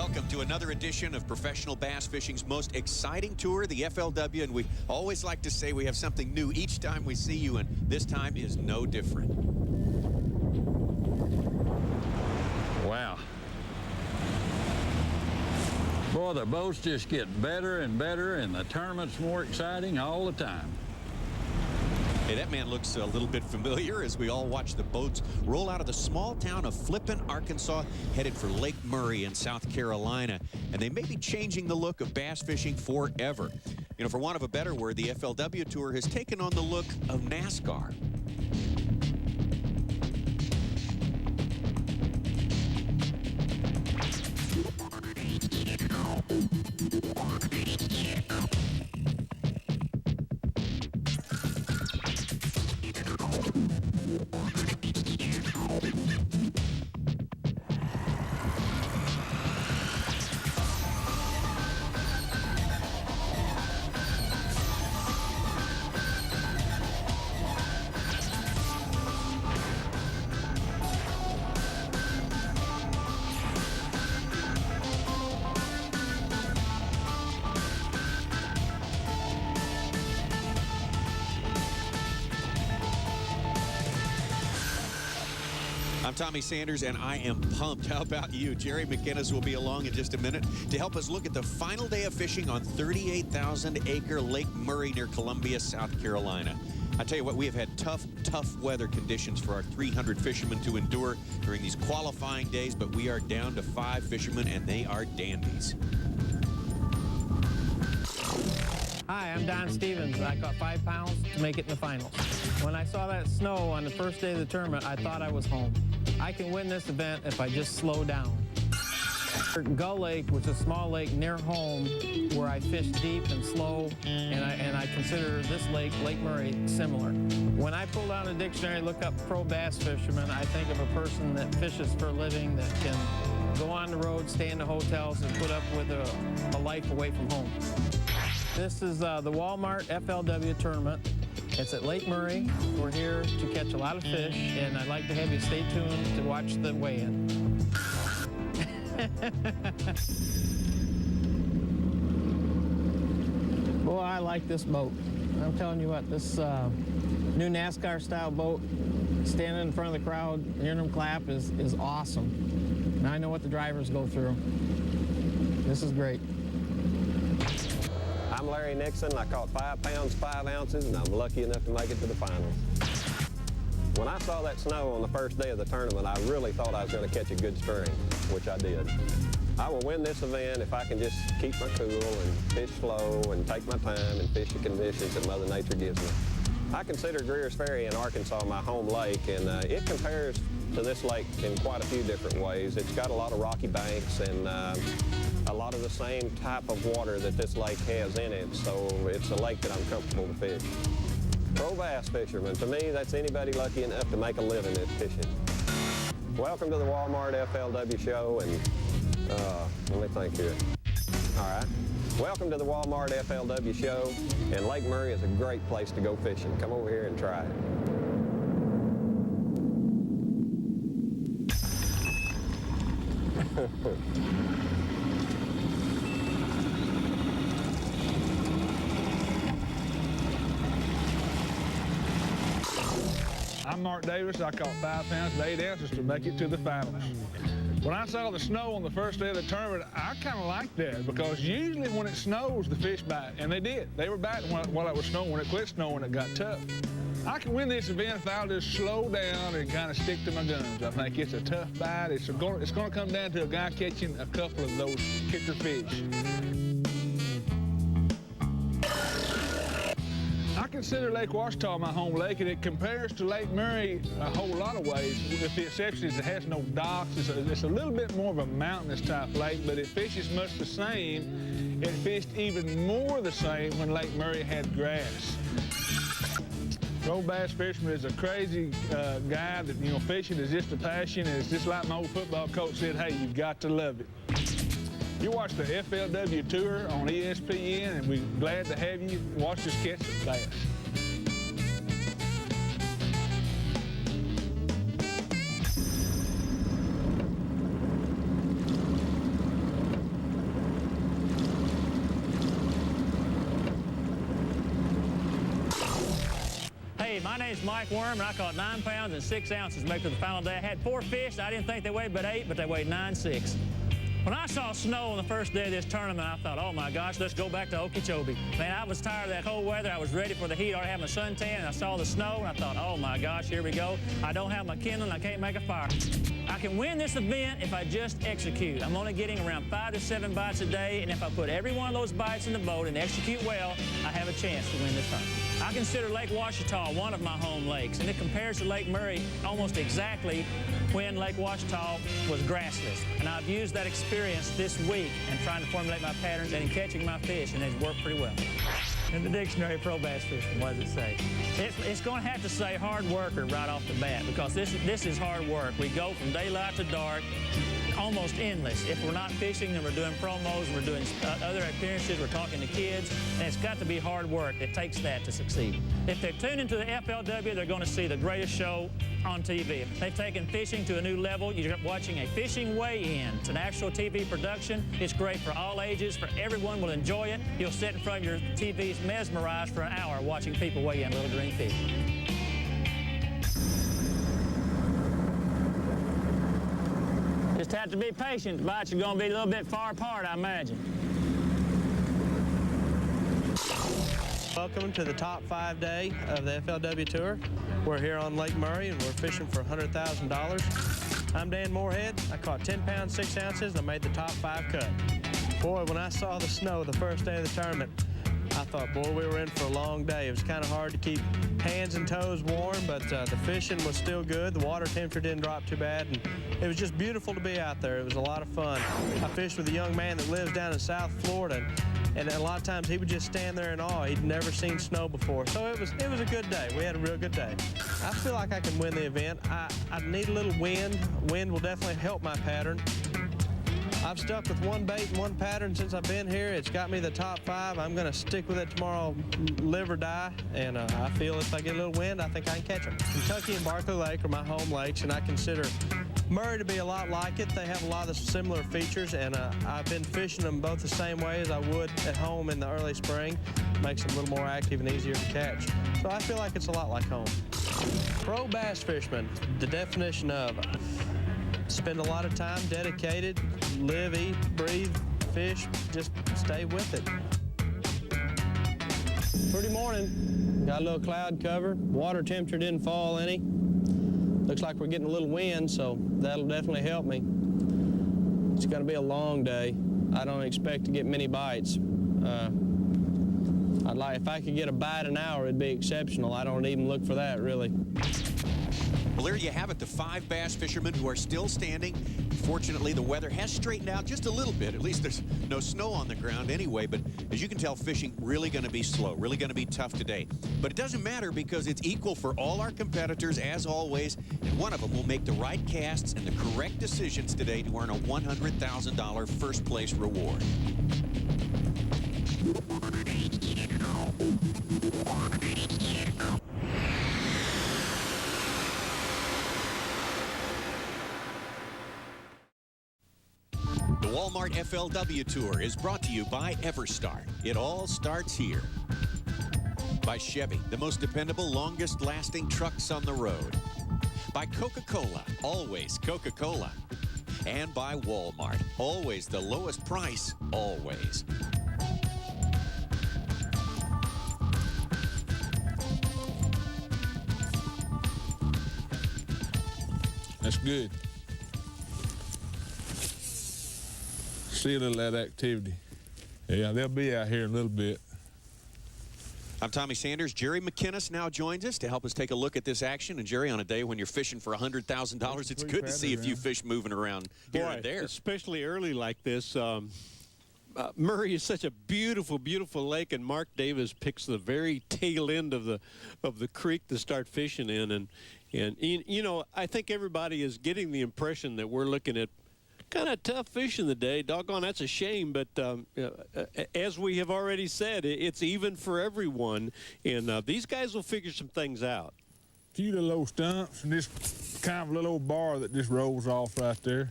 Welcome to another edition of professional bass fishing's most exciting tour, the FLW, and we always like to say we have something new each time we see you, and this time is no different. Wow. Boy, the boats just get better and better, and the tournament's more exciting all the time. Hey, that man looks a little bit familiar as we all watch the boats roll out of the small town of Flippin, Arkansas, headed for Lake Murray in South Carolina. And they may be changing the look of bass fishing forever. You know, for want of a better word, the FLW Tour has taken on the look of NASCAR. I'm Tommy Sanders, and I am pumped. How about you? Jerry McInnes will be along in just a minute to help us look at the final day of fishing on 38,000-acre Lake Murray near Columbia, South Carolina. I tell you what, we have had tough weather conditions for our 300 fishermen to endure during these qualifying days, but we are down to 5 fishermen, and they are dandies. Hi, I'm Don Stevens, and I caught 5 pounds to make it in the finals. When I saw that snow on the first day of the tournament, I thought I was home. I can win this event if I just slow down. Gull Lake was a small lake near home where I fish deep and slow, and I consider this lake, Lake Murray, similar. When I pull down a dictionary, look up pro bass fisherman, I think of a person that fishes for a living, that can go on the road, stay in the hotels, and put up with a life away from home. This is the Walmart FLW tournament. It's at Lake Murray. We're here to catch a lot of fish, and I'd like to have you stay tuned to watch the weigh-in. Boy, I like this boat. I'm telling you what, this new NASCAR-style boat, standing in front of the crowd, hearing them clap is awesome. And I know what the drivers go through. This is great. I'm Larry Nixon. I caught 5 pounds, 5 ounces, and I'm lucky enough to make it to the finals. When I saw that snow on the first day of the tournament, I really thought I was going to catch a good string, which I did. I will win this event if I can just keep my cool and fish slow and take my time and fish the conditions that Mother Nature gives me. I consider Greer's Ferry in Arkansas my home lake, and it compares to this lake in quite a few different ways. It's got a lot of rocky banks and a lot of the same type of water that this lake has in it, so it's a lake that I'm comfortable to fish. Pro bass fisherman, to me, that's anybody lucky enough to make a living at fishing. Welcome to the Walmart FLW show, and let me think here. All right. Welcome to the Walmart FLW show, and Lake Murray is a great place to go fishing. Come over here and try it. I'm Mark Davis. I caught 5 pounds and 8 ounces to make it to the finals. When I saw the snow on the first day of the tournament, I kind of liked that, because usually when it snows, the fish bite, and they did. They were biting while it was snowing. When it quit snowing, it got tough. I can win this event if I'll just slow down and kind of stick to my guns. I think it's a tough bite. It's going to come down to a guy catching a couple of those kicker fish. I consider Lake Ouachita my home lake, and it compares to Lake Murray a whole lot of ways, with the exception is it has no docks. It's a little bit more of a mountainous type lake, but it fishes much the same. It fished even more the same when Lake Murray had grass. Pro bass fisherman is a crazy guy that, you know, fishing is just a passion, and it's just like my old football coach said, hey, you've got to love it. You watch the FLW Tour on ESPN, and we're glad to have you watch us catch some bass. my name's Mike Worm, and I caught 9 pounds and 6 ounces to make it to the final day. I had 4 fish. I didn't think they weighed but 8, but they weighed 9.6. When I saw snow on the first day of this tournament, I thought, oh my gosh, let's go back to Okeechobee. Man, I was tired of that cold weather. I was ready for the heat. I already had my suntan, and I saw the snow, and I thought, oh my gosh, here we go. I don't have my kindling. I can't make a fire. I can win this event if I just execute. I'm only getting around 5 to 7 bites a day, and if I put every one of those bites in the boat and execute well, I have a chance to win this tournament. I consider Lake Ouachita one of my home lakes, and it compares to Lake Murray almost exactly when Lake Ouachita was grassless. And I've used that experience this week in trying to formulate my patterns and in catching my fish, and it's worked pretty well. In the dictionary, pro bass fishing, what does it say? It's going to have to say hard worker right off the bat, because this is hard work. We go from daylight to dark, almost endless. If we're not fishing, then we're doing promos, we're doing other appearances, we're talking to kids, and it's got to be hard work. It takes that to succeed. If they're tuned into the FLW, they're going to see the greatest show on TV. They've taken fishing to a new level. You're watching a fishing weigh-in. It's an actual TV production. It's great for all ages, for everyone will enjoy it. You'll sit in front of your TVs mesmerized for an hour watching people weigh in little green fish. Just have to be patient. The bites are going to be a little bit far apart, I imagine. Welcome to the top 5 day of the FLW Tour. We're here on Lake Murray, and we're fishing for $100,000. I'm Dan Moorhead. I caught 10 pounds, 6 ounces, and I made the top 5 cut. Boy, when I saw the snow the first day of the tournament, I thought, boy, we were in for a long day. It was kind of hard to keep hands and toes warm, but the fishing was still good. The water temperature didn't drop too bad, and it was just beautiful to be out there. It was a lot of fun. I fished with a young man that lives down in South Florida, and a lot of times he would just stand there in awe. He'd never seen snow before, so it was a good day. We had a real good day. I feel like I can win the event. I need a little wind. Wind will definitely help my pattern. I've stuck with one bait and one pattern since I've been here. It's got me the top 5. I'm going to stick with it tomorrow, live or die, and I feel if I get a little wind, I think I can catch them. Kentucky and Barkley Lake are my home lakes, and I consider Murray to be a lot like it. They have a lot of similar features, and I've been fishing them both the same way as I would at home in the early spring. Makes them a little more active and easier to catch. So I feel like it's a lot like home. Pro bass fisherman, the definition of spend a lot of time dedicated, live, eat, breathe, fish, just stay with it. Pretty morning. Got a little cloud cover. Water temperature didn't fall any. Looks like we're getting a little wind, so that'll definitely help me. It's going to be a long day. I don't expect to get many bites. If I could get a bite an hour, it'd be exceptional. I don't even look for that, really. Well, there you have it, the 5 bass fishermen who are still standing. Fortunately, the weather has straightened out just a little bit. At least there's no snow on the ground anyway, but as you can tell, fishing really going to be slow, really going to be tough today. But it doesn't matter because it's equal for all our competitors, as always, and one of them will make the right casts and the correct decisions today to earn a $100,000 first place reward. The Walmart FLW Tour is brought to you by Everstart. It all starts here. By Chevy, the most dependable, longest-lasting trucks on the road. By Coca-Cola, always Coca-Cola. And by Walmart, always the lowest price, always. That's good. See a little of that activity. Yeah, they'll be out here in a little bit. I'm Tommy Sanders. Jerry McInnes now joins us to help us take a look at this action. And Jerry, on a day when you're fishing for $100,000, it's good to see a few fish moving around here and there. Especially early like this. Murray is such a beautiful, beautiful lake, and Mark Davis picks the very tail end of the creek to start fishing in. And you know, I think everybody is getting the impression that we're looking at kind of tough fishing today. Doggone, that's a shame, but as we have already said, it's even for everyone, and these guys will figure some things out. A few little old stumps and this kind of little old bar that just rolls off right there.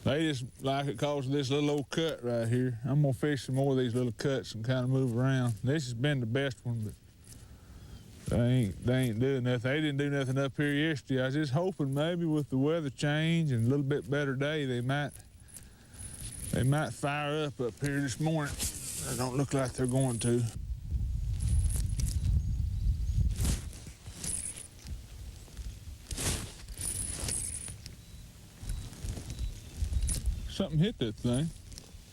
They just like it because of this little old cut right here. I'm gonna fish some more of these little cuts and kind of move around. This has been the best one, but They ain't doing nothing. They didn't do nothing up here yesterday. I was just hoping maybe with the weather change and a little bit better day, they might fire up here this morning. It don't look like they're going to. Something hit that thing.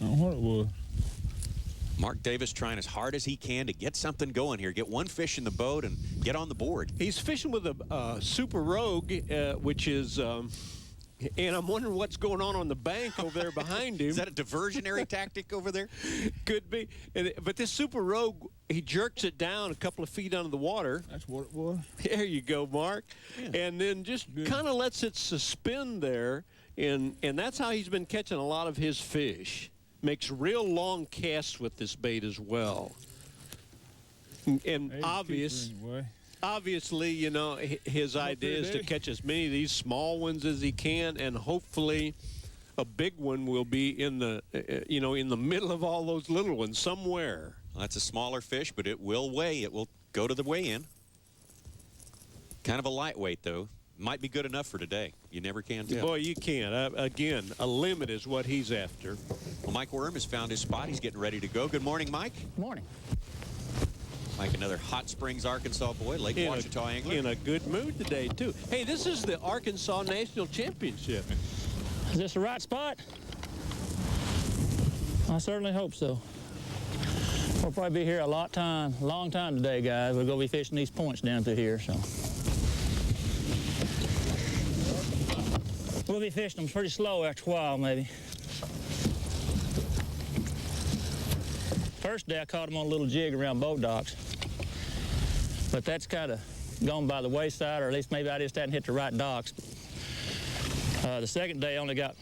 I don't know what it was. Mark Davis trying as hard as he can to get something going here, get one fish in the boat and get on the board. He's fishing with a Super Rogue, which is, and I'm wondering what's going on the bank over there behind him. Is that a diversionary tactic over there? Could be. But this Super Rogue, he jerks it down a couple of feet under the water. That's what it was. There you go, Mark. Yeah. And then just kind of lets it suspend there, and that's how he's been catching a lot of his fish. Makes real long casts with this bait as well. And obviously, you know, his idea is to catch as many of these small ones as he can, and hopefully a big one will be in the, in the middle of all those little ones somewhere. Well, that's a smaller fish, but it will weigh. It will go to the weigh-in. Kind of a lightweight, though. Might be good enough for today. You never can tell. Boy, you can't. Again, a limit is what he's after. Well, Mike Worm has found his spot. He's getting ready to go. Good morning, Mike. Good morning. Mike, another Hot Springs, Arkansas boy, Lake Ouachita angler. In a good mood today, too. Hey, this is the Arkansas National Championship. Is this the right spot? I certainly hope so. We'll probably be here a long time today, guys. We're going to be fishing these points down through here, so. We'll be fishing them pretty slow after a while, maybe. First day I caught them on a little jig around boat docks, but that's kind of gone by the wayside, or at least maybe I just hadn't hit the right docks. The second day I only got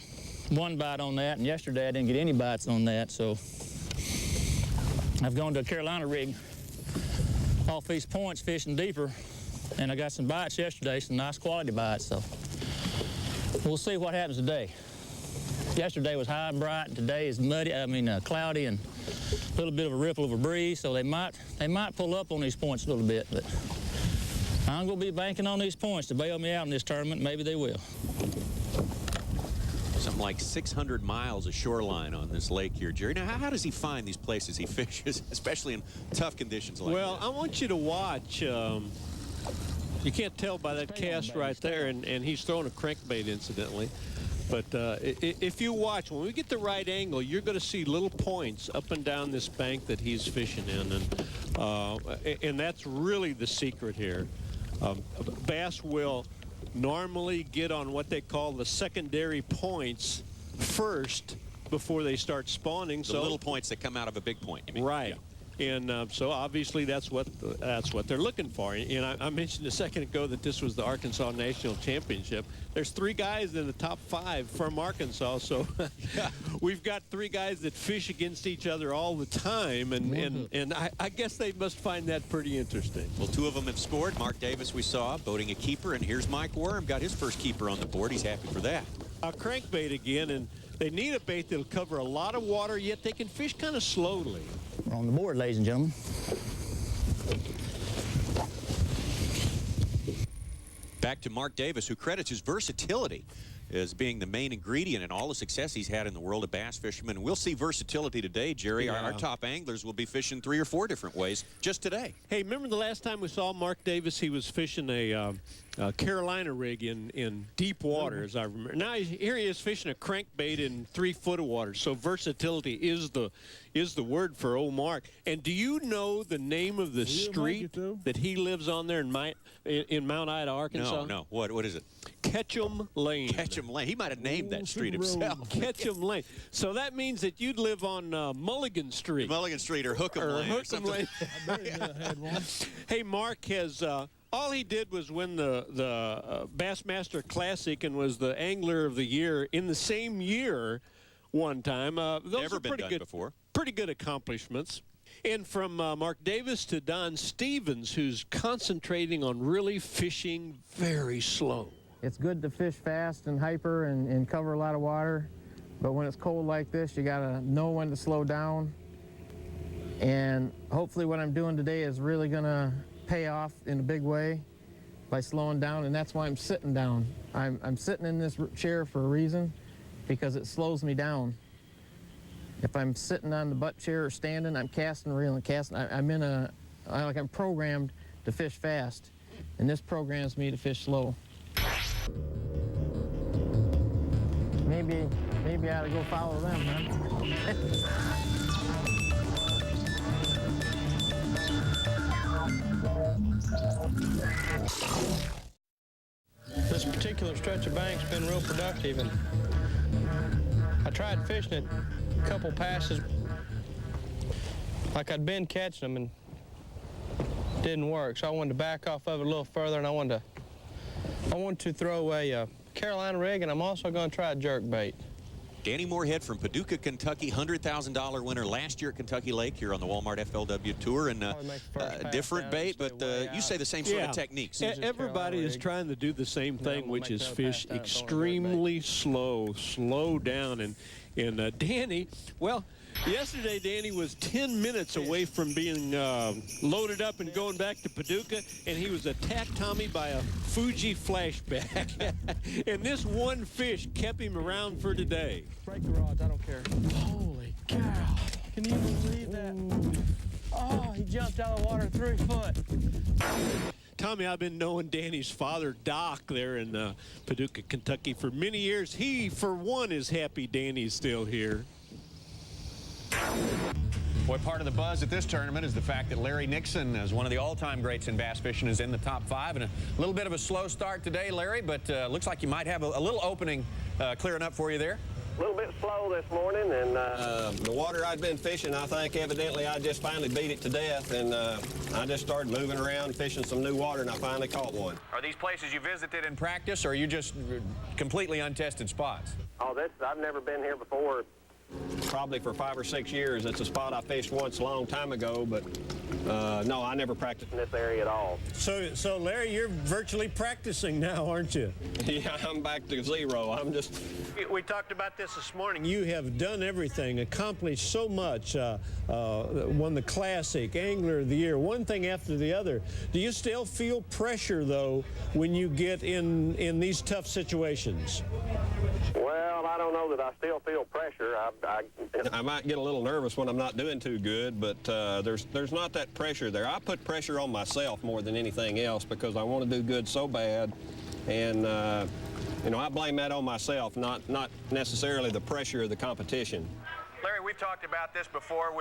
one bite on that, and yesterday I didn't get any bites on that, so I've gone to a Carolina rig off these points fishing deeper, and I got some bites yesterday, some nice quality bites, so we'll see what happens today. Yesterday was high and bright, and today is cloudy and a little bit of a ripple of a breeze, so they might pull up on these points a little bit, but I'm going to be banking on these points to bail me out in this tournament. Maybe they will. Something like 600 miles of shoreline on this lake here, Jerry. Now, how does he find these places he fishes, especially in tough conditions like Well, this? I want you to watch. You can't tell by that cast right there, and he's throwing a crankbait, incidentally. But if you watch, when we get the right angle, you're going to see little points up and down this bank that he's fishing in, and that's really the secret here. Bass will normally get on what they call the secondary points first before they start spawning. The little points that come out of a big point, you mean? Right. Yeah. And so obviously that's what they're looking for. And I mentioned a second ago that this was the Arkansas National Championship. There's 3 guys in the top 5 from Arkansas, so we've got 3 guys that fish against each other all the time, and I guess they must find that pretty interesting. Well, 2 of them have scored. Mark Davis, we saw, boating a keeper, and here's Mike Worm, got his first keeper on the board. He's happy for that. A crankbait again, and they need a bait that'll cover a lot of water, yet they can fish kind of slowly. We're on the board, ladies and gentlemen. Back to Mark Davis, who credits his versatility as being the main ingredient in all the success he's had in the world of bass fishermen. And we'll see versatility today, Jerry. Yeah. Our top anglers will be fishing 3 or 4 different ways just today. Hey, remember the last time we saw Mark Davis? He was fishing a Carolina rig in deep water, as I remember. Now here he is fishing a crankbait in 3 foot of water. So versatility is the word for old Mark. And do you know the name of the street that he lives on there in Mount Ida, Arkansas? No. What is it? Ketchum Lane. Ketchum Lane. He might have named that street himself. Ketchum Lane. So that means that you'd live on Mulligan Street. Mulligan Street or Hookham Lane. Or something. Lane. I bet I had one. Hey, Mark has all he did was win the Bassmaster Classic and was the Angler of the Year in the same year one time. Those Never are been pretty done good, before. Pretty good accomplishments. And from Mark Davis to Don Stevens, who's concentrating on really fishing very slow. It's good to fish fast and hyper and cover a lot of water, but when it's cold like this, you gotta know when to slow down. And hopefully what I'm doing today is really gonna pay off in a big way by slowing down, and that's why I'm sitting down. I'm sitting in this chair for a reason, because it slows me down. If I'm sitting on the butt chair or standing, I'm casting, reeling, casting. I'm programmed to fish fast, and this programs me to fish slow. Maybe I ought to go follow them, huh? This particular stretch of bank's been real productive, and I tried fishing it a couple passes like I'd been catching them, and it didn't work. So I wanted to back off of it a little further, and I wanted to throw a Carolina rig, and I'm also going to try a jerk bait. Danny Moorhead from Paducah, Kentucky, $100,000 winner last year at Kentucky Lake here on the Walmart FLW Tour, and different bait, but you say the same sort of techniques. Everybody is trying to do the same thing, which is fish extremely slow down, and Danny, well, yesterday Danny was 10 minutes away from being loaded up and going back to Paducah, and he was attacked, Tommy, by a Fuji flashback. And this one fish kept him around for today. Break the rods, I don't care. Holy cow. Can you believe that? Oh, he jumped out of the water 3 foot. Tommy, I've been knowing Danny's father, Doc, there in Paducah, Kentucky for many years. He, for one, is happy Danny's still here. Boy, part of the buzz at this tournament is the fact that Larry Nixon is one of the all-time greats in bass fishing, is in the top 5, and a little bit of a slow start today, Larry, but looks like you might have a little opening clearing up for you there. A little bit slow this morning, and the water I'd been fishing, I think evidently I just finally beat it to death, and I just started moving around, fishing some new water, and I finally caught one. Are these places you visited in practice, or are you just completely untested spots? Oh, I've never been here before. Probably for 5 or 6 years. It's a spot I fished once a long time ago, but no, I never practiced in this area at all. So Larry, you're virtually practicing now, aren't you? Yeah, I'm back to zero. We talked about this morning. You have done everything, accomplished so much, won the Classic, Angler of the Year, one thing after the other. Do you still feel pressure, though, when you get in these tough situations? Well, I don't know that I still feel pressure. I might get a little nervous when I'm not doing too good, but there's not that pressure there. I put pressure on myself more than anything else because I want to do good so bad, and you know, I blame that on myself, not necessarily the pressure of the competition. Larry, we've talked about this before.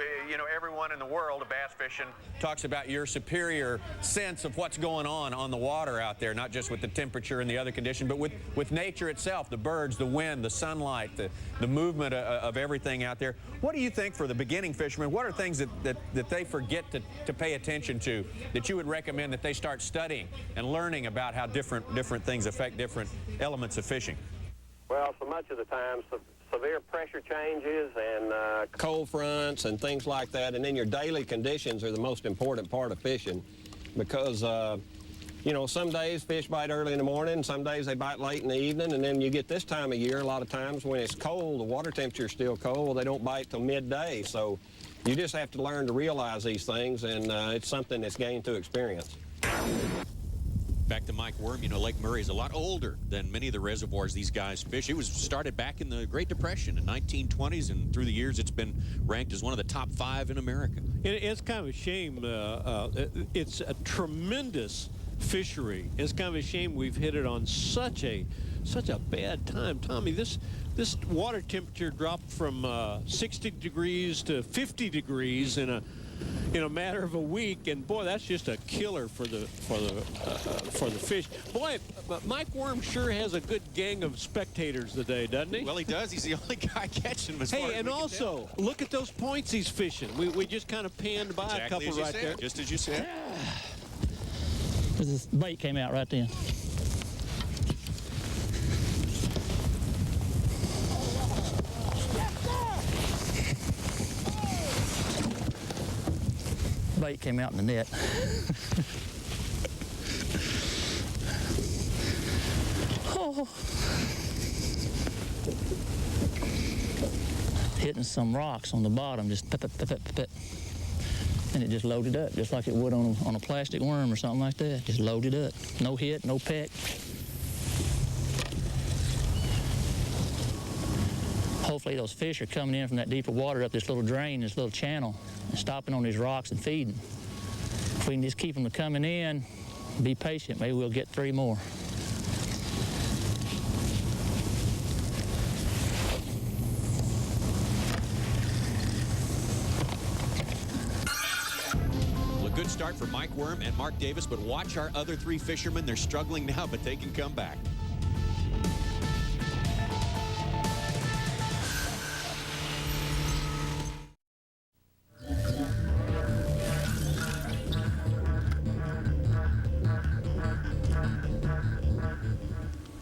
Everyone in the world of bass fishing talks about your superior sense of what's going on the water out there, not just with the temperature and the other condition, but with nature itself, the birds, the wind, the sunlight, the movement of everything out there. What do you think for the beginning fishermen? What are things that they forget to pay attention to that you would recommend that they start studying and learning about how different things affect different elements of fishing? Well, so much of the time, severe pressure changes and cold fronts and things like that, and then your daily conditions are the most important part of fishing because, you know, some days fish bite early in the morning, some days they bite late in the evening, and then you get this time of year, a lot of times when it's cold, the water temperature is still cold, well, they don't bite till midday, so you just have to learn to realize these things, and it's something that's gained through experience. Back to Mike Worm, Lake Murray is a lot older than many of the reservoirs these guys fish. It was started back in the Great Depression in 1920s, and through the years it's been ranked as one of the top 5 in America. It's kind of a shame. It's a tremendous fishery. It's kind of a shame we've hit it on such a bad time. Tommy, this water temperature dropped from 60 degrees to 50 degrees in a matter of a week, and boy, that's just a killer for the fish. Boy, Mike Worm sure has a good gang of spectators today, doesn't he? Well, he does. He's the only guy catching them. Hey, and also look at those points he's fishing. We just kind of panned by exactly a couple right there. Just as you said. This bait came out right then. Bait came out in the net. Oh. Hitting some rocks on the bottom, just pip, pip, pip, pip, pip. and it just loaded up, just like it would on a plastic worm or something like that. Just loaded up. No hit, no peck. Hopefully those fish are coming in from that deeper water up this little drain, this little channel, and stopping on these rocks and feeding. If we can just keep them coming in, be patient, maybe we'll get 3 more. Good start for Mike Worm and Mark Davis, but watch our other 3 fishermen. They're struggling now, but they can come back.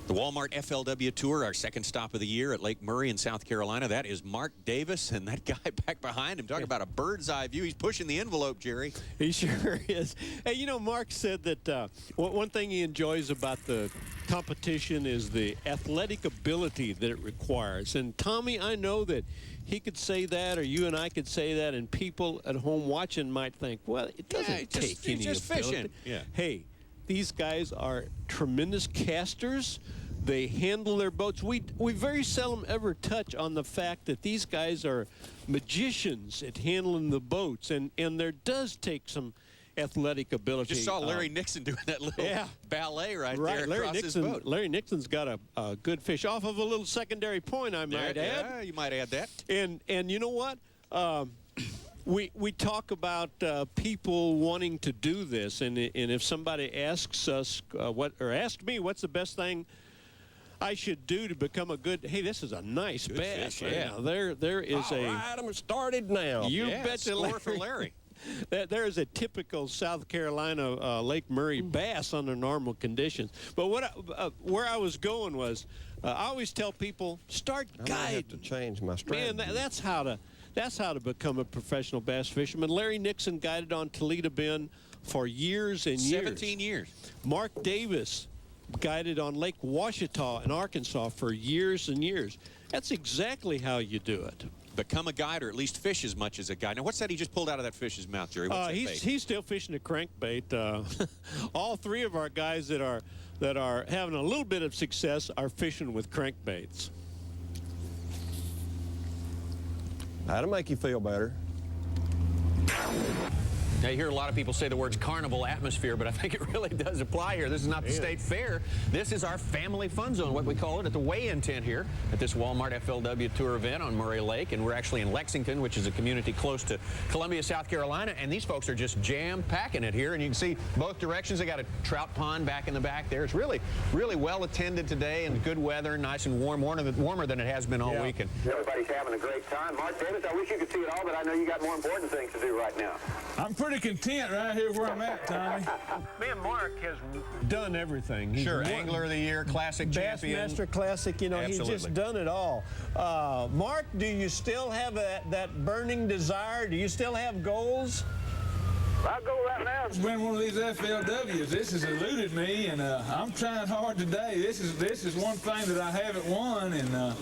The Walmart FLW Tour, our second stop of the year at Lake Murray in South Carolina. That is Mark Davis, and that guy back behind him, talking about a bird's eye view. He's pushing the envelope, Jerry. He sure is. Hey, you know, Mark said that one thing he enjoys about the competition is the athletic ability that it requires. And Tommy, I know that he could say that, or you and I could say that, and people at home watching might think, well, it doesn't take any just ability. fishing. Yeah. Hey, these guys are tremendous casters. They handle their boats. We very seldom ever touch on the fact that these guys are magicians at handling the boats, and there does take some athletic ability. Just saw Larry Nixon doing that little ballet right there Larry across Nixon, his boat. Larry Nixon's got a good fish off of a little secondary point, I might add. Yeah, you might add that. And you know what? We talk about people wanting to do this, and if somebody asks us asked me what's the best thing I should do to become a good, hey, this is a nice bass. Fish, yeah. Now, there is All right, I'm started now. You Yeah, bet score for Larry. There is a typical South Carolina Lake Murray bass under normal conditions. But where I was going was, I always tell people, start I might have guiding. to change my strategy. Man, that's how to become a professional bass fisherman. Larry Nixon guided on Toledo Bend for years and years. 17 years. Mark Davis guided on Lake Washita in Arkansas for years and years. That's exactly how you do it. Become a guide, or at least fish as much as a guide. Now, what's that he just pulled out of that fish's mouth, Jerry? What's that bait? He's still fishing a crankbait. All 3 of our guys that are having a little bit of success are fishing with crankbaits. That'll make you feel better. Now, you hear a lot of people say the words carnival atmosphere, but I think it really does apply here. This is not the state fair. This is our family fun zone, what we call it, at the weigh-in tent here at this Walmart FLW Tour event on Murray Lake. And we're actually in Lexington, which is a community close to Columbia, South Carolina. And these folks are just jam-packing it here. And you can see both directions. They got a trout pond back in the back there. It's really, really well attended today, and good weather, nice and warm, warmer than it has been all weekend. Everybody's having a great time. Mark Davis, I wish you could see it all, but I know you got more important things to do right now. I'm pretty content right here where I'm at, Tommy. Me and Mark has Done everything. He's Sure, won Angler of the Year, Classic Champion. Bassmaster Classic, you know, Absolutely. he's just done it all. Mark, do you still have that burning desire? Do you still have goals? I'll go right now. It's been one of these FLWs. This has eluded me, and I'm trying hard today. This is one thing that I haven't won, and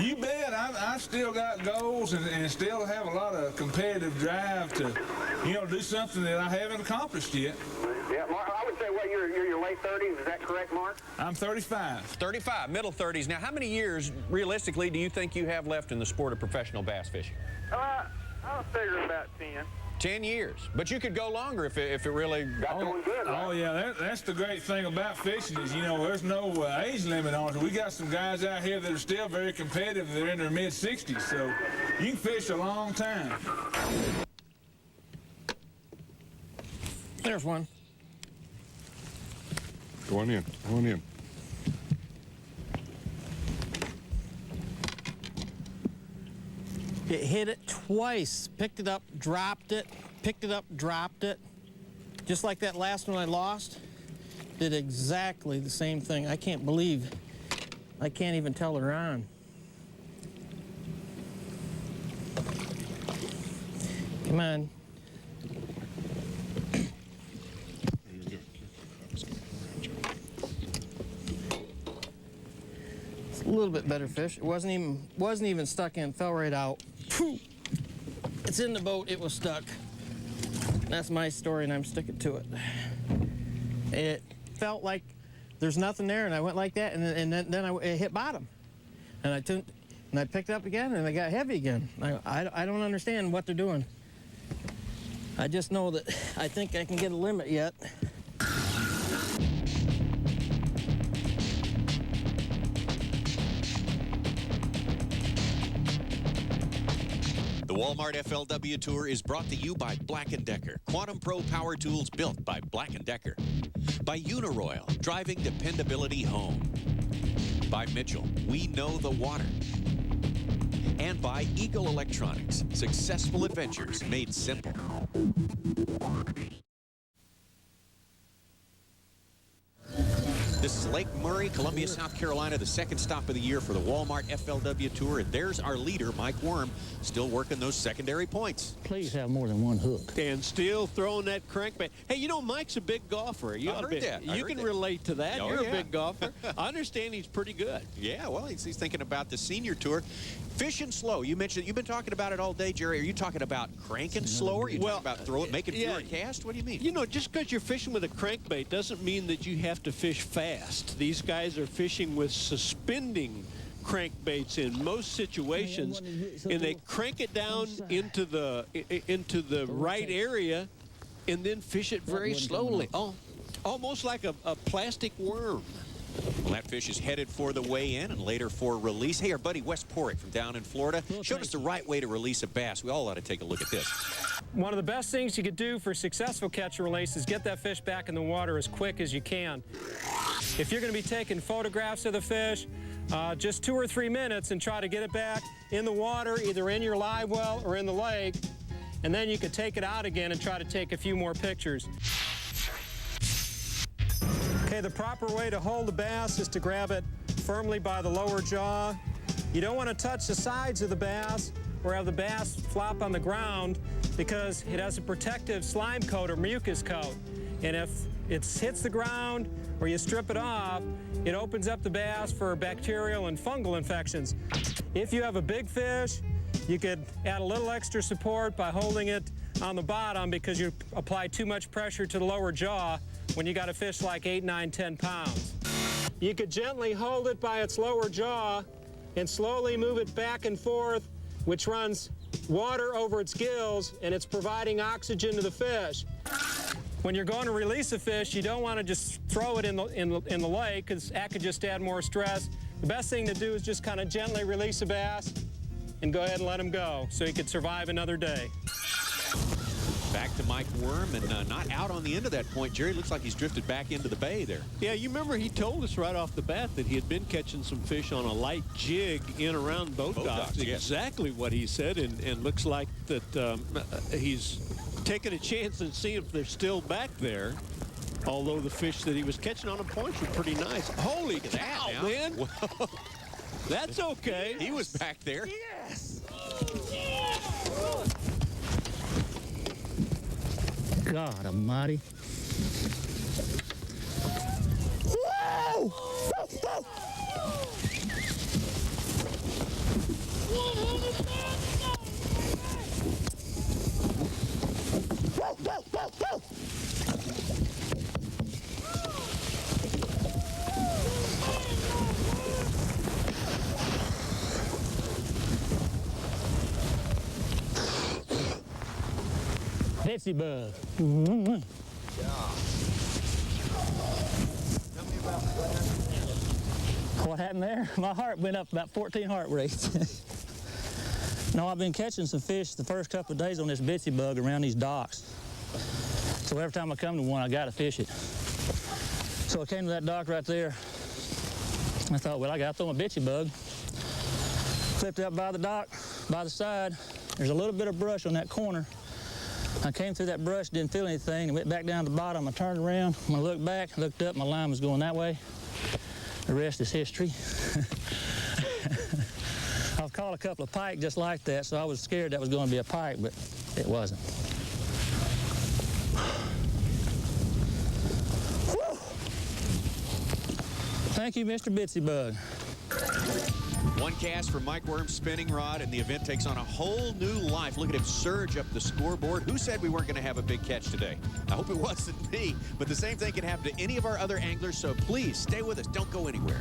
you bet I still got goals and still have a lot of competitive drive to, do something that I haven't accomplished yet. Yeah, Mark, I would say, you're your late 30s. Is that correct, Mark? I'm 35. 35, middle 30s. Now, how many years, realistically, do you think you have left in the sport of professional bass fishing? I'll figure about 10. 10 years. But you could go longer if it really... Got going good, right? Oh, yeah, that's the great thing about fishing is, there's no age limit on it. We got some guys out here that are still very competitive. They're in their mid-60s, so you can fish a long time. There's one. Go on in. Go on in. It hit it twice. Picked it up, dropped it. Picked it up, dropped it. Just like that last one I lost. Did exactly the same thing. I can't believe I can't even tell her on. Come on. It's a little bit better fish. It wasn't even stuck in, fell right out. Phew. It's in the boat, it was stuck. That's my story, and I'm sticking to it. It felt like there's nothing there, and I went like that, and then it hit bottom. And I picked it up again, and it got heavy again. I don't understand what they're doing. I just know that I think I can get a limit yet. The Walmart FLW Tour is brought to you by Black & Decker, Quantum Pro power tools built by Black & Decker. By Uniroyal, driving dependability home. By Mitchell, we know the water. And by Eagle Electronics, successful adventures made simple. This is Lake Murray, Columbia, South Carolina, the second stop of the year for the Walmart FLW Tour. And there's our leader, Mike Worm, still working those secondary points. Please have more than one hook. And still throwing that crankbait. Hey, you know, Mike's a big golfer. You can relate to that. Oh, You're yeah. a big golfer. I understand he's pretty good. Yeah, well, he's thinking about the senior tour. Fishing slow. You mentioned you've been talking about it all day, Jerry. Are you talking about cranking slower? Are you talking about making fewer casts? What do you mean? You know, just because you're fishing with a crankbait doesn't mean that you have to fish fast. These guys are fishing with suspending crankbaits in most situations, and they crank it down into the right area and then fish it very slowly. Oh, almost like a plastic worm. Well, that fish is headed for the weigh-in and later for release. Hey, our buddy Wes Porrick from down in Florida showed us the right way to release a bass. We all ought to take a look at this. One of the best things you could do for successful catch and release is get that fish back in the water as quick as you can. If you're going to be taking photographs of the fish, just 2 or 3 minutes and try to get it back in the water, either in your live well or in the lake, and then you could take it out again and try to take a few more pictures. Okay, the proper way to hold the bass is to grab it firmly by the lower jaw. You don't want to touch the sides of the bass or have the bass flop on the ground because it has a protective slime coat or mucus coat. And if it hits the ground or you strip it off, it opens up the bass for bacterial and fungal infections. If you have a big fish, you could add a little extra support by holding it on the bottom because you apply too much pressure to the lower jaw when you got a fish like 8, 9, 10 pounds. You could gently hold it by its lower jaw and slowly move it back and forth, which runs water over its gills, and it's providing oxygen to the fish. When you're going to release a fish, you don't want to just throw it in the lake because that could just add more stress. The best thing to do is just kind of gently release a bass and go ahead and let him go so he could survive another day. Back to Mike Worm, and not out on the end of that point. Jerry looks like he's drifted back into the bay there. Yeah, you remember he told us right off the bat that he had been catching some fish on a light jig in around boat docks. Exactly what he said, and looks like that he's taking a chance and seeing if they're still back there. Although the fish that he was catching on the points were pretty nice. Holy cow, man! Whoa. That's okay. He was back there. Yes! God almighty. Whoa! Betsy bug. What happened there? My heart went up about 14 heart rates. No, I've been catching some fish the first couple of days on this Betsy bug around these docks. So every time I come to one, I got to fish it. So I came to that dock right there. I thought, well, I got to throw my Betsy bug. Flipped up by the dock, by the side. There's a little bit of brush on that corner. I came through that brush, didn't feel anything, and went back down to the bottom. I turned around. When I looked back, looked up, my line was going that way. The rest is history. I've caught a couple of pike just like that, so I was scared that was going to be a pike, but it wasn't. Thank you, Mr. Bitsy Bug. One cast from Mike Worm's spinning rod, and the event takes on a whole new life. Look at him surge up the scoreboard. Who said we weren't going to have a big catch today? I hope it wasn't me, but the same thing can happen to any of our other anglers, so please stay with us. Don't go anywhere.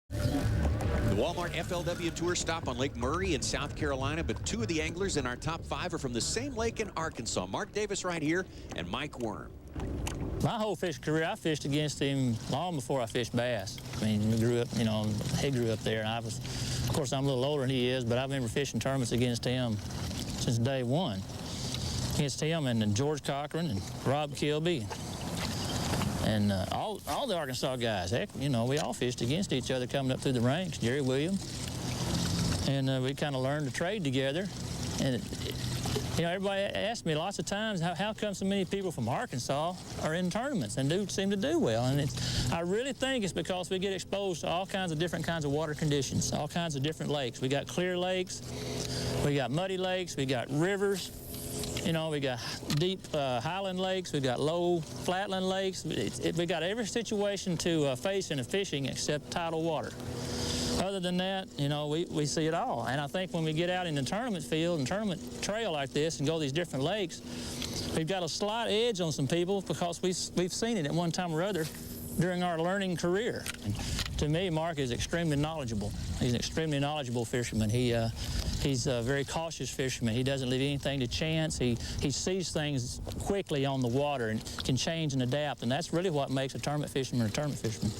The Walmart FLW Tour stop on Lake Murray in South Carolina, but two of the anglers in our top 5 are from the same lake in Arkansas. Mark Davis right here and Mike Worm. My whole fishing career, I fished against him long before I fished bass. I mean, we grew up, you know, he grew up there, and I was, of course, I'm a little older than he is, but I remember fishing tournaments against him since day one. Against him and George Cochran and Rob Kilby. And all the Arkansas guys, heck, you know, we all fished against each other coming up through the ranks, Jerry Williams. And we kind of learned to trade together. And you know, everybody asks me lots of times, how come so many people from Arkansas are in tournaments and do seem to do well? And I really think it's because we get exposed to all kinds of different kinds of water conditions, all kinds of different lakes. We got clear lakes, we got muddy lakes, we got rivers, you know, we got deep highland lakes, we got low flatland lakes. We got every situation to face in a fishing except tidal water. Other than that, you know, we see it all. And I think when we get out in the tournament field and tournament trail like this and go these different lakes, we've got a slight edge on some people because we've seen it at one time or other during our learning career. And to me, Mark is extremely knowledgeable. He's an extremely knowledgeable fisherman. He's a very cautious fisherman. He doesn't leave anything to chance. He sees things quickly on the water and can change and adapt. And that's really what makes a tournament fisherman a tournament fisherman.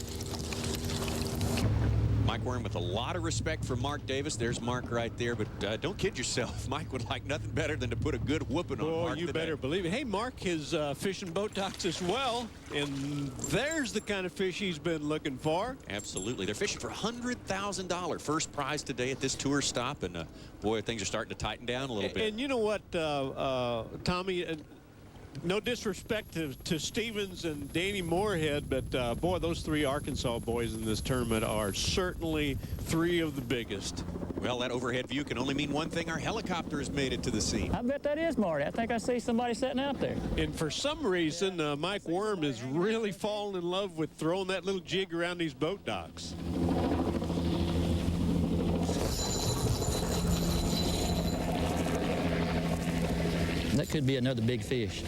Mike Worm with a lot of respect for Mark Davis. There's Mark right there, but don't kid yourself. Mike would like nothing better than to put a good whooping on Mark you today. better believe it. Hey, Mark is fishing boat docks as well, and there's the kind of fish he's been looking for. Absolutely. They're fishing for $100,000. First prize today at this tour stop, and boy, things are starting to tighten down a little bit. And you know what, Tommy, no disrespect to Stevens and Danny Moorhead, but boy, those 3 Arkansas boys in this tournament are certainly 3 of the biggest. Well, that overhead view can only mean one thing. Our helicopter has made it to the scene. I bet that is Marty. I think I see somebody sitting out there. And for some reason, Mike Worm is really falling in love with throwing that little jig around these boat docks. That could be another big fish.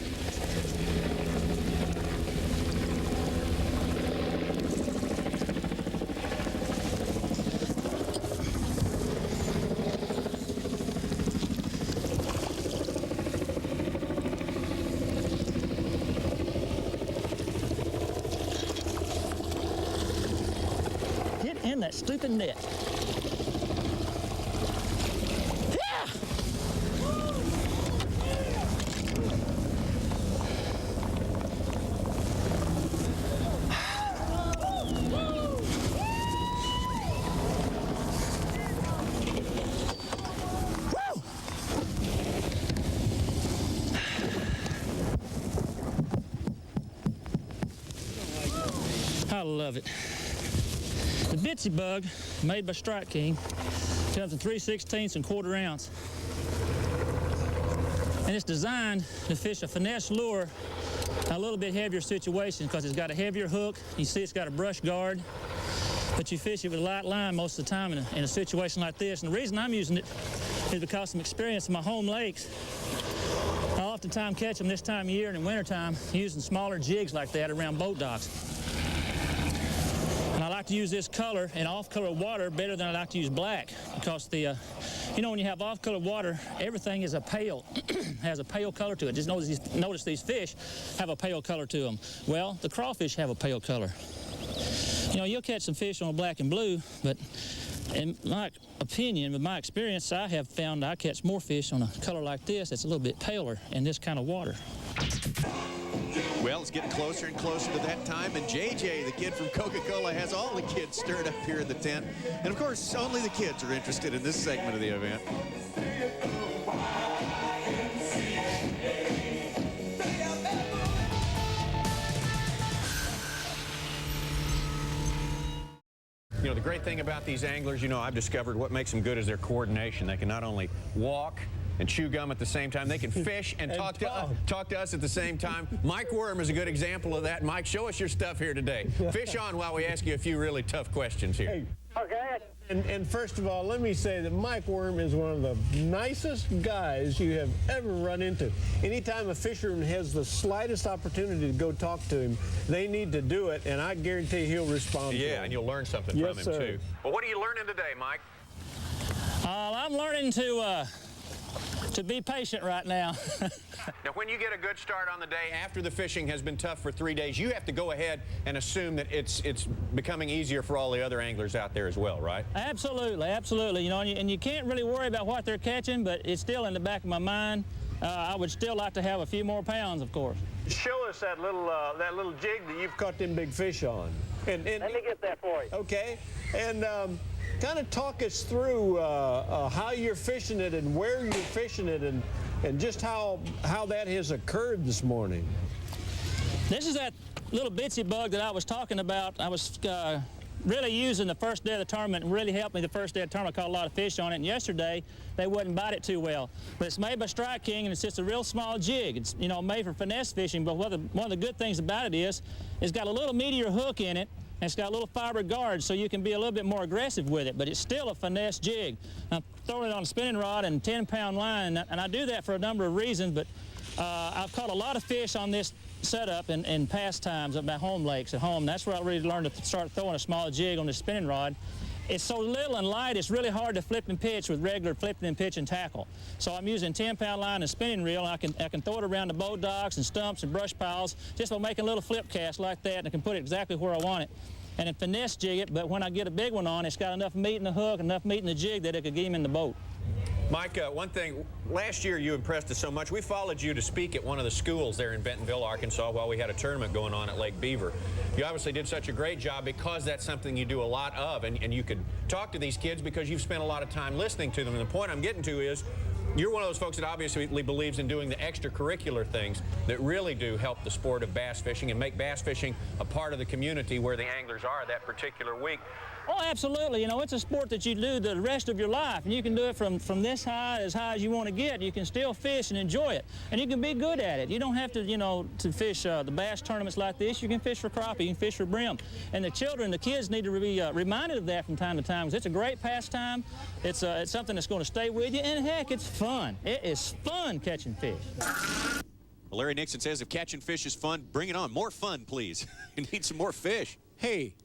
Get in that stupid net. I love it. The Bitsy Bug, made by Strike King, comes in 3/16 and 1/4 ounce. And it's designed to fish a finesse lure, a little bit heavier situation because it's got a heavier hook. You see it's got a brush guard, but you fish it with a light line most of the time in a situation like this. And the reason I'm using it is because of experience in my home lakes. I oftentimes catch them this time of year and in wintertime using smaller jigs like that around boat docks. And I like to use this color in off-color water better than I like to use black because the, you know, when you have off-color water, everything is a pale, has a pale color to it. Just notice these fish have a pale color to them. Well, the crawfish have a pale color. You know, you'll catch some fish on a black and blue, but in my opinion, with my experience, I have found I catch more fish on a color like this that's a little bit paler in this kind of water. Well, it's getting closer and closer to that time, and JJ, the kid from Coca-Cola, has all the kids stirred up here in the tent. And of course, only the kids are interested in this segment of the event. You know, the great thing about these anglers, you know, I've discovered what makes them good is their coordination. They can not only walk, and chew gum at the same time. They can fish and talk to us at the same time. Mike Worm is a good example of that. Mike, show us your stuff here today. Fish on while we ask you a few really tough questions here. Hey. Okay. And first of all, let me say that Mike Worm is one of the nicest guys you have ever run into. Anytime a fisherman has the slightest opportunity to go talk to him, they need to do it, and I guarantee he'll respond to Yeah, him. and you'll learn something Yes, from him, sir. too. Well, what are you learning today, Mike? I'm learning to be patient right now. Now, when you get a good start on the day after the fishing has been tough for 3 days, you have to go ahead and assume that it's becoming easier for all the other anglers out there as well, right? Absolutely, absolutely. You know, and you can't really worry about what they're catching, but it's still in the back of my mind. I would still like to have a few more pounds, of course. Show us that little jig that you've caught them big fish on. And Let me get that for you. Okay, and kind of talk us through how you're fishing it and where you're fishing it and just how that has occurred this morning. This is that little bitsy bug that I was talking about. I was really using the first day of the tournament and really helped me the first day of the tournament. I caught a lot of fish on it, and yesterday they wouldn't bite it too well. But it's made by Strike King, and it's just a real small jig. It's, you know, made for finesse fishing, but one of the good things about it is it's got a little meatier hook in it, and it's got a little fiber guard, so you can be a little bit more aggressive with it, but it's still a finesse jig. I'm throwing it on a spinning rod and 10-pound line, and I do that for a number of reasons, but I've caught a lot of fish on this setup in past times at my home lakes at home. That's where I really learned to start throwing a small jig on the spinning rod. It's so little and light, it's really hard to flip and pitch with regular flipping and pitch and tackle. So I'm using 10-pound line and spinning reel, and I can throw it around the boat docks and stumps and brush piles just by making a little flip cast like that, and I can put it exactly where I want it. And then finesse jig it, but when I get a big one on, it's got enough meat in the hook, enough meat in the jig that it could get him in the boat. Mike, one thing, last year you impressed us so much. We followed you to speak at one of the schools there in Bentonville, Arkansas, while we had a tournament going on at Lake Beaver. You obviously did such a great job because that's something you do a lot of, and you could talk to these kids because you've spent a lot of time listening to them. And the point I'm getting to is you're one of those folks that obviously believes in doing the extracurricular things that really do help the sport of bass fishing and make bass fishing a part of the community where the anglers are that particular week. Oh, absolutely. You know, it's a sport that you do the rest of your life, and you can do it from this high as you want to get. You can still fish and enjoy it, and you can be good at it. You don't have to, you know, to fish the bass tournaments like this. You can fish for crappie, you can fish for brim. And the kids need to be reminded of that from time to time, because it's a great pastime. It's something that's going to stay with you, and heck, it's fun. It is fun catching fish. Well, Larry Nixon says if catching fish is fun, bring it on. More fun, please. You need some more fish. Hey,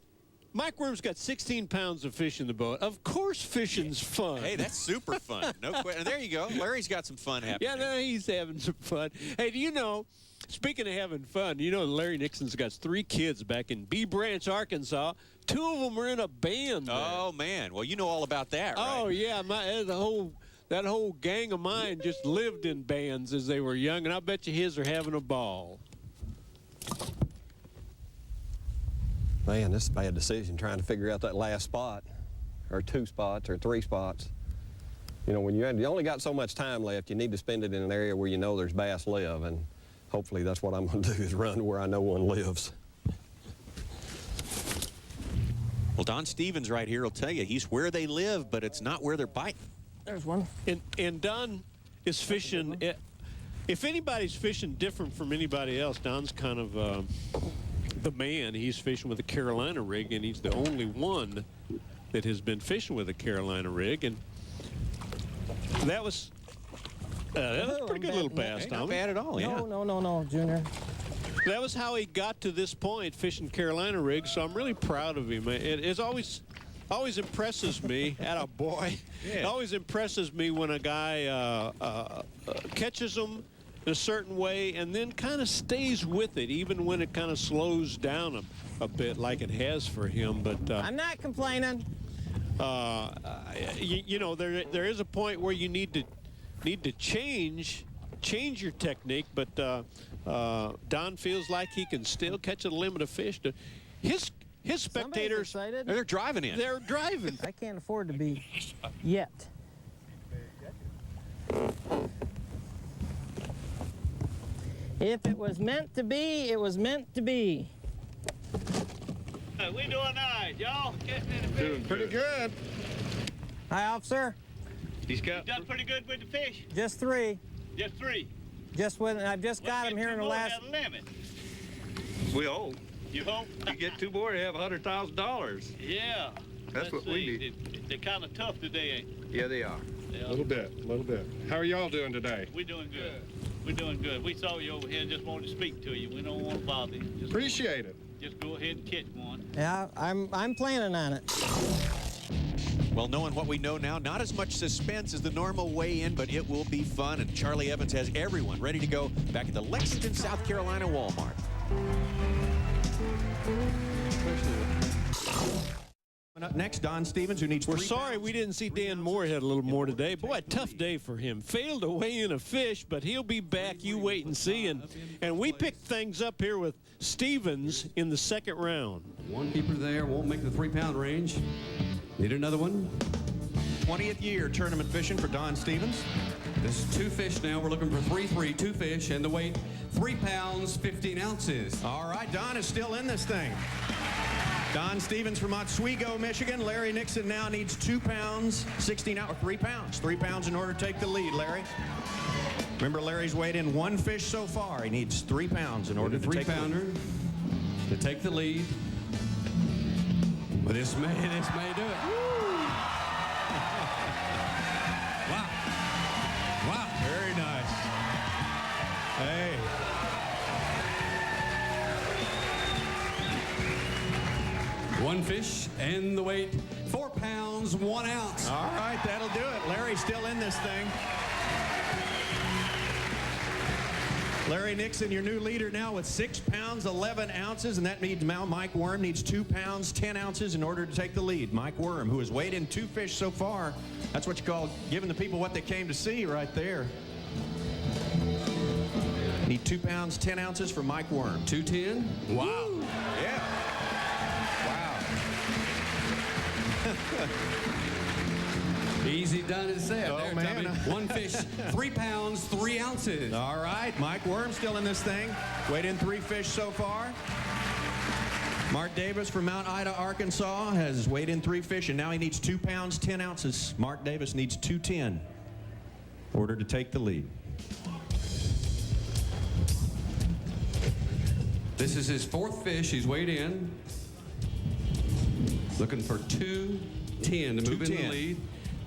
Mike Worm's got 16 pounds of fish in the boat. Of course fishing's fun. Hey, that's super fun. No question. There you go. Larry's got some fun happening. Yeah, no, he's having some fun. Hey, do you know, speaking of having fun, you know Larry Nixon's got 3 kids back in Bee Branch, Arkansas. 2 of them are in a band there. Oh, man. Well, you know all about that, right? Oh, yeah. That whole gang of mine just lived in bands as they were young, and I bet you his are having a ball. Man, this is a bad decision trying to figure out that last spot, or 2 spots, or 3 spots. You know, when you only got so much time left, you need to spend it in an area where you know there's bass live, and hopefully that's what I'm going to do, is run where I know one lives. Well, Don Stevens right here will tell you he's where they live, but it's not where they're biting. There's one. And Don is fishing. If anybody's fishing different from anybody else, Don's kind of the man. He's fishing with a Carolina rig, and he's the only one that has been fishing with a Carolina rig. And that was a pretty good little bass, Tom. Not bad at all, yeah. No, Junior. That was how he got to this point, fishing Carolina rigs, so I'm really proud of him. It always impresses me, attaboy. Yeah. It always impresses me when a guy catches them in a certain way and then kind of stays with it, even when it kind of slows down a bit like it has for him. But I'm not complaining. you know, there is a point where you need to change your technique, but Don feels like he can still catch a limit of fish. His spectators, They're driving in. they're driving. I can't afford to be yet. If it was meant to be, it was meant to be. We doing nice, y'all. Catching any fish? Doing pretty good. Hi, officer. He's got. You done pretty good with the fish. Just 3. Just 3. I've just got him here in the last. Have a limit. We hope. You hope? You get 2 more, you have $100,000. Yeah. That's what we need. They're kind of tough today, ain't Yeah, they are. they? A little bit. How are y'all doing today? We're doing good. We're doing good. We saw you over here and just wanted to speak to you. We don't want to bother you. Just Appreciate it. Just go ahead and catch one. Yeah, I'm planning on it. Well, knowing what we know now, not as much suspense as the normal weigh-in, but it will be fun. And Charlie Evans has everyone ready to go back at the Lexington, South Carolina Walmart. Up next, Don Stevens, who needs. We're sorry we didn't see Dan Moorhead a little more today. Boy, a tough day for him. Failed to weigh in a fish, but he'll be back. You wait and see. And we picked things up here with Stevens in the second round. One keeper there, won't make the 3-pound range. Need another one. 20th year tournament fishing for Don Stevens. This is 2 fish now. We're looking for 3-3, 2 fish, and the weight 3 pounds, 15 ounces. All right, Don is still in this thing. Don Stevens from Oswego, Michigan. Larry Nixon now needs 2 pounds, 16 ounces, or 3 pounds. 3 pounds in order to take the lead, Larry. Remember, Larry's weighed in 1 fish so far. He needs 3 pounds in order to take the lead. 3-pounder to take the lead. But this may do it. Wow. Wow. Very nice. Hey. One fish and the weight 4 pounds, 1 ounce. All right, that'll do it. Larry's still in this thing. Larry Nixon, your new leader now with 6 pounds, 11 ounces, and that means now Mike Worm needs 2 pounds, 10 ounces in order to take the lead. Mike Worm, who has weighed in 2 fish so far. That's what you call giving the people what they came to see right there. Need 2 pounds, 10 ounces for Mike Worm. 210. Wow. Woo. Yeah. Wow. Easy done and said. Oh, there, man. Tommy. 1 fish, 3 pounds, 3 ounces. All right, Mike Worm still in this thing. Weighed in 3 fish so far. Mark Davis from Mount Ida, Arkansas has weighed in 3 fish, and now he needs 2 pounds, 10 ounces. Mark Davis needs 210 in order to take the lead. This is his 4th fish. He's weighed in. Looking for 210 to move in the lead.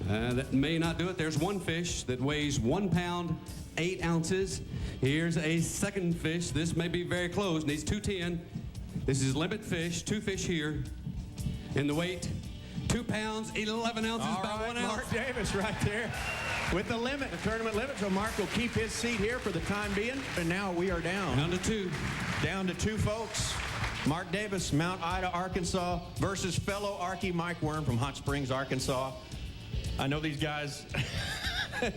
That may not do it. There's 1 fish that weighs 1 pound, 8 ounces. Here's a 2nd fish. This may be very close. Needs 210. This is limit fish. 2 fish here. And the weight 2 pounds, 11 ounces by 1 ounce. Mark Davis right there with the limit, the tournament limit. So Mark will keep his seat here for the time being. And now we are down. Down to 2. Down to 2 folks. Mark Davis, Mount Ida, Arkansas, versus fellow Arkie Mike Worm from Hot Springs, Arkansas. I know these guys,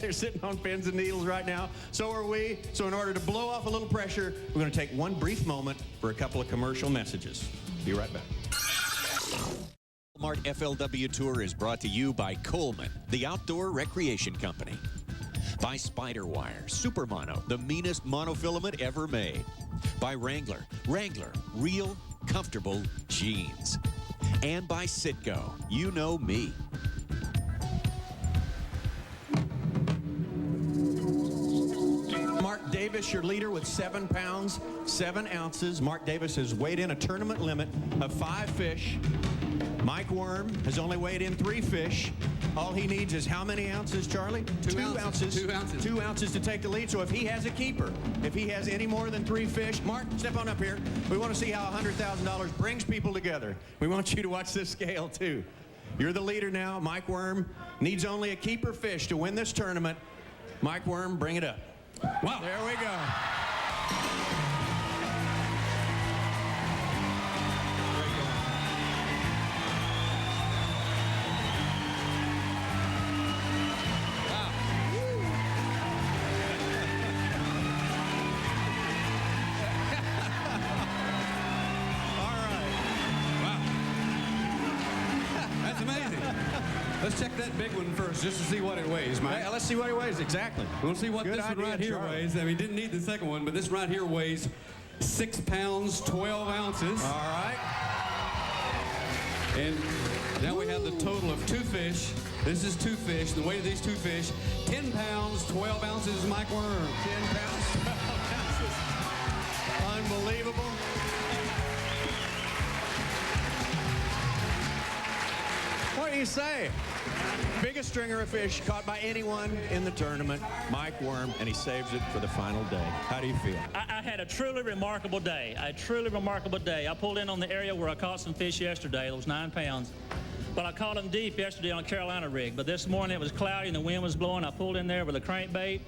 they're sitting on pins and needles right now. So are we. So in order to blow off a little pressure, we're going to take one brief moment for a couple of commercial messages. Be right back. Walmart FLW Tour is brought to you by Coleman, the outdoor recreation company. By Spiderwire, Super Mono, the meanest monofilament ever made. By Wrangler, Wrangler, real, comfortable jeans. And by Citgo, you know me. Mark Davis, your leader with 7 pounds, 7 ounces. Mark Davis has weighed in a tournament limit of 5 fish. Mike Worm has only weighed in 3 fish. All he needs is how many ounces, Charlie? 2 ounces. 2 ounces. 2 ounces to take the lead. So if he has a keeper, if he has any more than 3 fish, Mark, step on up here. We want to see how $100,000 brings people together. We want you to watch this scale, too. You're the leader now. Mike Worm needs only a keeper fish to win this tournament. Mike Worm, bring it up. Wow. There we go. Let's check that big one first, just to see what it weighs, Mike. Let's see what it weighs, exactly. We'll see what Good this one idea, right here Charlie. weighs. I mean, didn't need the second one, but this right here weighs 6 pounds, 12 ounces. All right. And now we have the total of 2 fish This is two fish. The weight of these two fish, 10 pounds, 12 ounces, Mike Worm. 10 pounds, 12 ounces. Unbelievable. What do you say? Biggest stringer of fish caught by anyone in the tournament, Mike Worm, and he saves it for the final day. How do you feel? I had a truly remarkable day. I pulled in on the area where I caught some fish yesterday, those 9 pounds. But I caught them deep yesterday on a Carolina rig. But this morning it was cloudy and the wind was blowing. I pulled in there with a crankbait,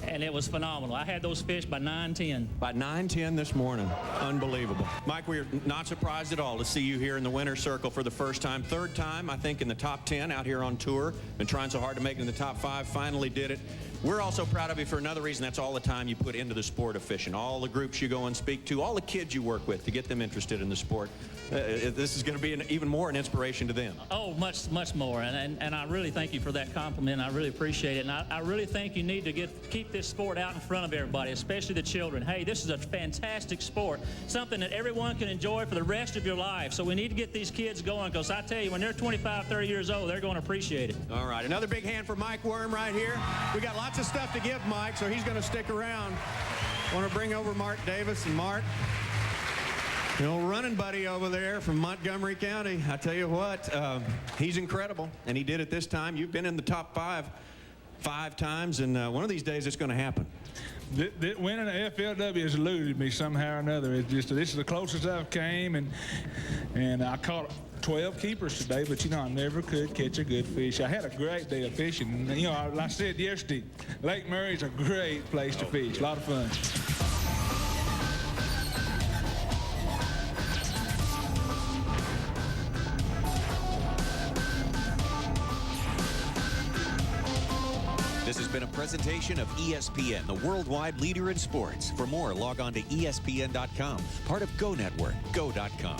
and it was phenomenal. I had those fish by 9:10. By 9:10 this morning. Unbelievable. Mike, we're not surprised at all to see you here in the winner's circle for the first time. Third time, I think, in the top 10 out here on tour. Been trying so hard to make it in the top 5. Finally did it. We're also proud of you for another reason. That's all the time you put into the sport of fishing. All the groups you go and speak to, all the kids you work with to get them interested in the sport. This is going to be even more an inspiration to them. Oh, much more. And I really thank you for that compliment. I really appreciate it. And I really think you need to keep this sport out in front of everybody, especially the children. Hey, this is a fantastic sport, something that everyone can enjoy for the rest of your life. So we need to get these kids going, because I tell you, when they're 25, 30 years old, they're going to appreciate it. All right, another big hand for Mike Worm right here. We got lots of stuff to give Mike, so he's going to stick around. I want to bring over Mark Davis. And Mark, the old running buddy over there from Montgomery County. I tell you what, he's incredible, and he did it this time. You've been in the top 5 times, and one of these days it's going to happen. Winning the FLW has eluded me somehow or another. It's just, this is the closest I've came, and I caught 12 keepers today, but I never could catch a good fish. I had a great day of fishing. And, like I said yesterday, Lake Murray is a great place to fish. A lot of fun. This has been a presentation of ESPN, the worldwide leader in sports. For more, log on to ESPN.com, part of Go Network, go.com.